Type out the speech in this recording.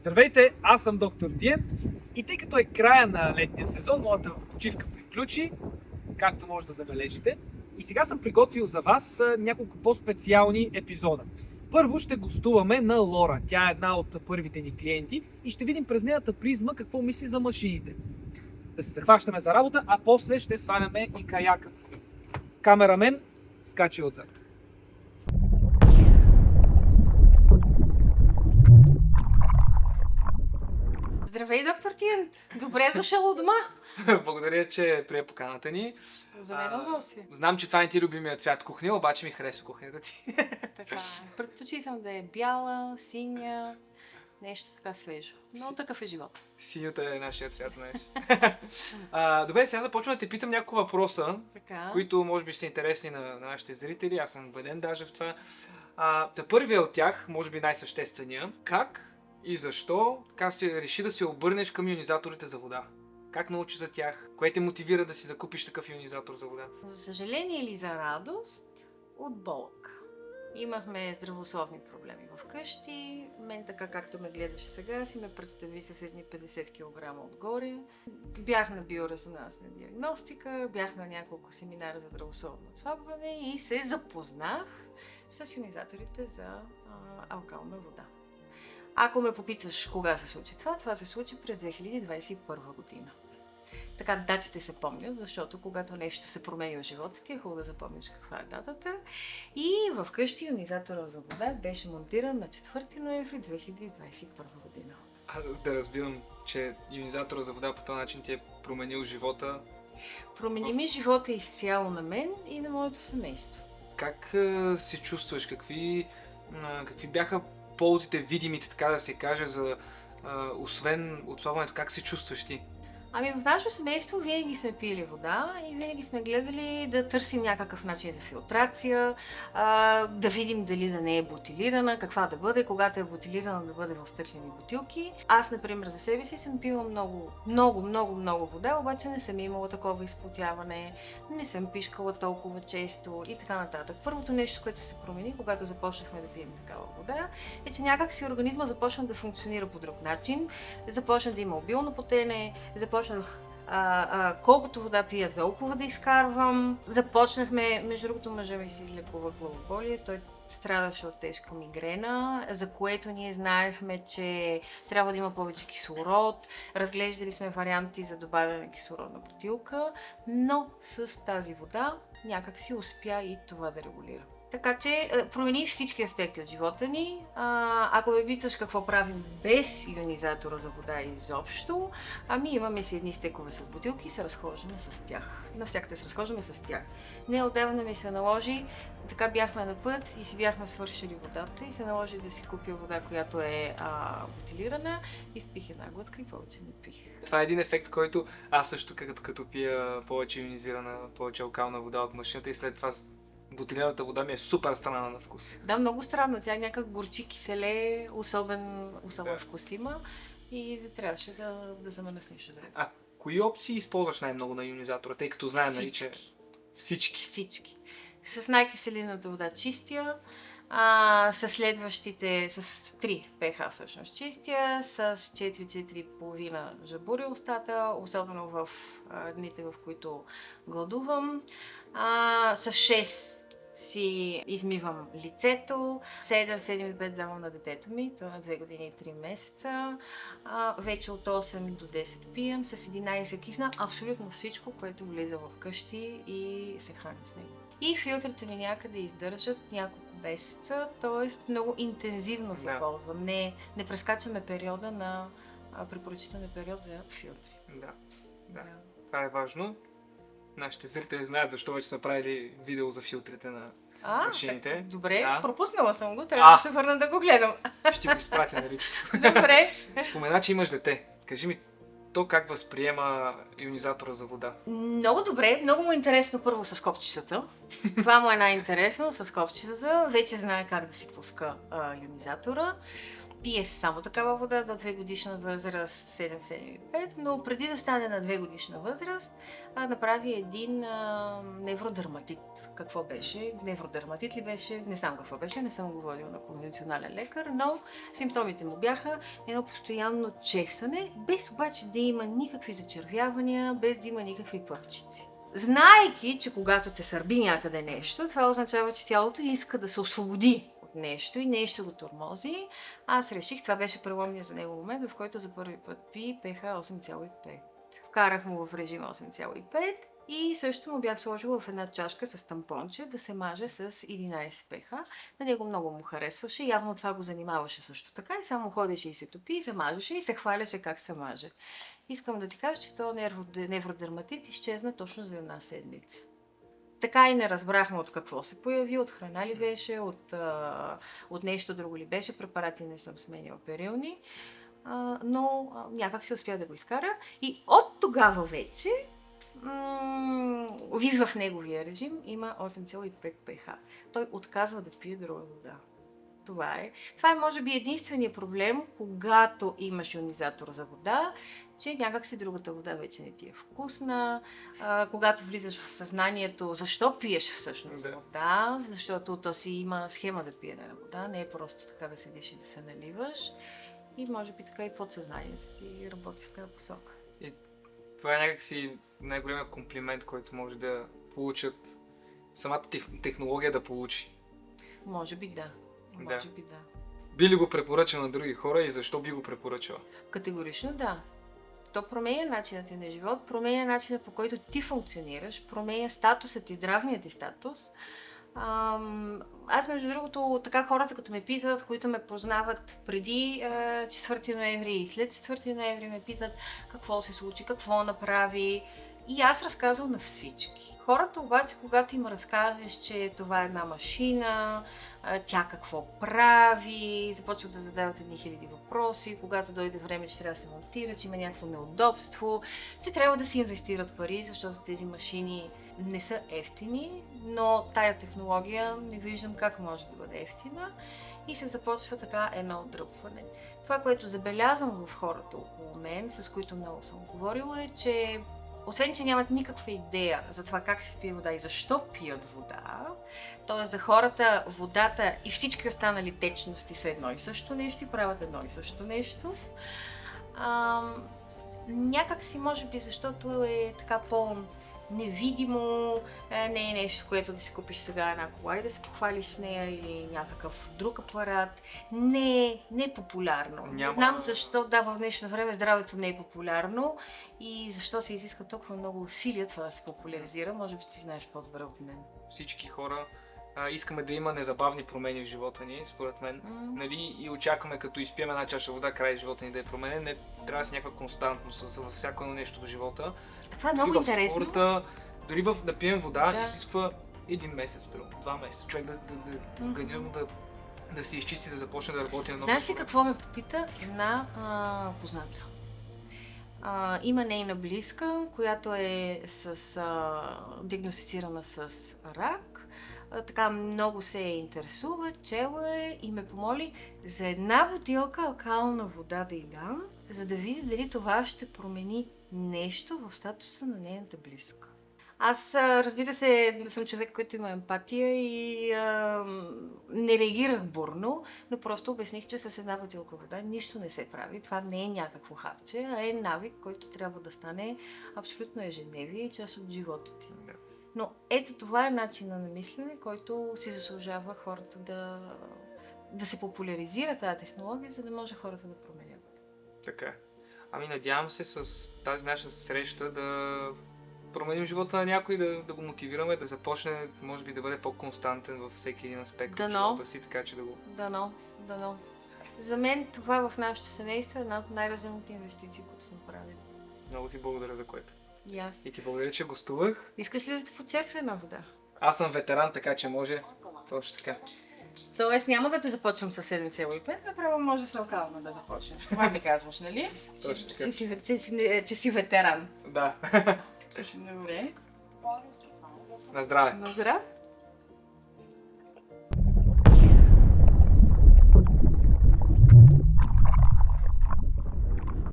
Здравейте, аз съм доктор Диен и тъй като е края на летния сезон, моята почивка приключи, както може да забележите. И сега съм приготвил за вас няколко по-специални епизода. Първо ще гостуваме на Лора. Тя е една от първите ни клиенти и ще видим през нейната призма какво мисли за машините. Да се захващаме за работа, а после ще сваляме и каяка. Камерамен, скачи отзад. Здравей, доктор Тиен! Добре дошъл у дома! Благодаря, че прие поканата ни. За мен удоволствие. Знам, че това не ти любимия цвят кухня, обаче ми харесва кухнята ти. Така, предпочитам да е бяла, синя, нещо така свежо. Но такъв е живот. Синята е нашия цвят, знаеш. Добре, сега започвам да те питам няколко въпроса, Така. които може би са интересни на нашите зрители. Аз съм убеден даже в това. Първият от тях, може би най-съществения. Как и защо така си реши да се обърнеш към ионизаторите за вода? Как научи за тях? Кое те мотивира да си закупиш такъв ионизатор за вода? За съжаление или за радост, от болка. Имахме здравословни проблеми вкъщи. Мен така както ме гледаш сега, си ме представи с едни 50 кг отгоре. Бях на биорезонансна диагностика, бях на няколко семинара за здравословно отслабване и се запознах с ионизаторите за алкална вода. Ако ме попиташ кога се случи това се случи през 2021 година. Така датите се помнят, защото когато нещо се променя в живота ти, е хубаво да запомниш каква е датата. И вкъщи ионизатора за вода беше монтиран на 4 ноември 2021 година. Да разбирам, че ионизатора за вода по този начин ти е променил живота. Промени ми живота изцяло на мен и на моето семейство. Как се чувстваш? Какви бяха ползите, видимите, така да се каже, освен отслабването, как се чувстваш ти? Ами в нашето семейство винаги сме пили вода и винаги сме гледали да търсим някакъв начин за филтрация, да видим дали да не е бутилирана, каква да бъде, когато е бутилирана да бъде в стъклени бутилки. Аз, например, за себе си съм пила много вода, обаче не съм имала такова изпотяване, не съм пишкала толкова често и така нататък. Първото нещо, което се промени, когато започнахме да пием такава вода, е, че някак си организма започна да функционира по друг начин, започна да има обилно потене, започнах колкото вода пия, толкова да изкарвам. Започнахме, между другото, мъжа ми си излекува главоболие, той страдаше от тежка мигрена, за което ние знаехме, че трябва да има повече кислород. Разглеждали сме варианти за добавяне на кислородна бутилка, но с тази вода някак си успя и това да регулира. Така че промени всички аспекти от живота ни. Ако ме питаш какво правим без ионизатора за вода изобщо, имаме си едни стекове с бутилки и се разхождаме с тях. Навсякъде се разхождаме с тях. Неотдавна ми се наложи, така бяхме на път и си бяхме свършили водата и се наложи да си купя вода, която е бутилирана. Изпих една глътка и повече не пих. Това е един ефект, който аз също като пия повече ионизирана, повече алкална вода от машината и след това бутилираната вода ми е супер странна на вкус. Да, много странно. Тя някак горчи, киселе, особен вкус има и трябваше да заменя с нещо друго. Кои опции използваш най-много на ионизатора, тъй като знаем, че Всички. С най-киселината вода чистя, с следващите, с 3 pH всъщност чистя, с 4-4,5 жабуря устата, особено в дните, в които гладувам. С 6 си измивам лицето, 7-7,5 давам на детето ми, то на 2 години и 3 месеца, вече от 8 до 10 пием, с 11 кисна абсолютно всичко, което влиза в къщи и се храни с него. И филтрите ми някъде издържат няколко месеца, т.е. много интензивно се ползвам. Не прескачаме периода на препоръчителен период за филтри. Да. Това е важно. Нашите зрители знаят защо вече сме правили видео за филтрите на машините. Добре, пропуснала съм го, трябва да се върна да го гледам. Ще го изпратя на лично. Добре. Спомена, че имаш дете. Кажи ми, то как възприема ионизатора за вода? Много добре, много му е интересно първо с копчетата. Това му е най-интересно с копчетата. Вече знае как да си пуска ионизатора. Пие само такава вода до 2 годишна възраст 7,5, но преди да стане на 2 годишна възраст, направи един невродерматит. Какво беше? Невродерматит ли беше? Не знам какво беше, не съм го водила на конвенционален лекар, но симптомите му бяха едно постоянно чесане, без обаче да има никакви зачервявания, без да има никакви пъпчици. Знайки, че когато те сърби някъде нещо, това означава, че тялото иска да се освободи от нещо и нещо го тормози. Аз реших, това беше преломния за него момент, в който за първи път пи pH 8,5. Вкарах му в режим 8,5 и също му бях сложила в една чашка с тампонче да се маже с 11 pH. На него много му харесваше, явно това го занимаваше също така и само ходеше и се топи, замажеше и се хваляше как се маже. Искам да ти кажа, че този невродерматит изчезна точно за една седмица. Така и не разбрахме от какво се появи, от храна ли беше, от нещо друго ли беше, препарати не съм сменяла перилни, но някак се успя да го изкара и от тогава вече в неговия режим има 8,5 pH. Той отказва да пие друга вода. Това е. Това е може би единственият проблем, когато имаш ионизатор за вода, че някак си другата вода вече не ти е вкусна. Когато влизаш в съзнанието, защо пиеш всъщност вода? Защото то си има схема за пиене на вода, не е просто така да седиш и да се наливаш. И може би така и подсъзнанието ти работи в тази посока. И това е някакси най-големият комплимент, който може да получат самата технология да получи. Може би да. Може би да. Би ли го препоръчал на други хора и защо би го препоръчала? Категорично да. То променя начинът ти на живот, променя начинът по който ти функционираш, променя статусът ти, здравният ти статус. Аз, между другото, така хората, като ме питат, които ме познават преди 4 ноември и след 4 ноември ме питат какво се случи, какво направи. И аз разказвам на всички. Хората обаче, когато им разкажеш, че това е една машина, тя какво прави, започват да задават едни хиляди въпроси, когато дойде време, че трябва да се монтира, че има някакво неудобство, че трябва да се инвестират пари, защото тези машини не са ефтини, но тая технология не виждам как може да бъде ефтина и се започва така едно отдръпване. Това, което забелязвам в хората около мен, с които много съм говорила, е, че освен, че нямат никаква идея за това как се пие вода и защо пият вода, т.е. за хората водата и всички останали течности са едно и също нещо и правят едно и също нещо. Някак си, може би, защото е така по-невидимо, не е нещо, което да си купиш сега една кола и да се похвалиш с нея или някакъв друг апарат. Не е популярно. Не знам защо, в днешно време здравето не е популярно и защо се изиска толкова много усилия това да се популяризира. Може би ти знаеш по-добре от мен. Всички хора искаме да има незабавни промени в живота ни, според мен. Нали? И очакваме, като изпием една чаша вода, край живота ни да е променен. Не трябва да си някаква константност във всяко едно нещо в живота. Това е много интересно. В спорта, дори да пием вода, изисква 1 месец, 2 месеца. Човек да се изчисти, да започне да работи на ново. Знаеш ли какво ме попита една позната? Има нейна близка, която е диагностицирана с рак. Така много се интересува, чела е и ме помоли за една бутилка алкална вода да й дам, за да види дали това ще промени нещо в статуса на нейната близка. Аз, разбира се, съм човек, който има емпатия и не реагирах бурно, но просто обясних, че с една бутилка вода нищо не се прави. Това не е някакво хапче, а е навик, който трябва да стане абсолютно ежедневие и част от живота ти. Но ето това е начинът на мислене, който си заслужава хората да се популяризира тази технология, за да може хората да променят. Така. Надявам се с тази наша среща да променим живота на някой, да го мотивираме, да започне, може би да бъде по-константен във всеки един аспект от живота си, така че да го... Дано. За мен това в нашето семейство е една от най-разумните инвестиции, които сме правили. Много ти благодаря за което. И ти благодаря, че гостувах. Искаш ли да те почерпя една вода? Аз съм ветеран, така че може. Точно така. Тоест няма да те започвам с 7,5, направо може с алкална да започнеш. Това ми казваш, нали? Точно така. Че си ветеран. Да. Добре. На здраве. На здраве.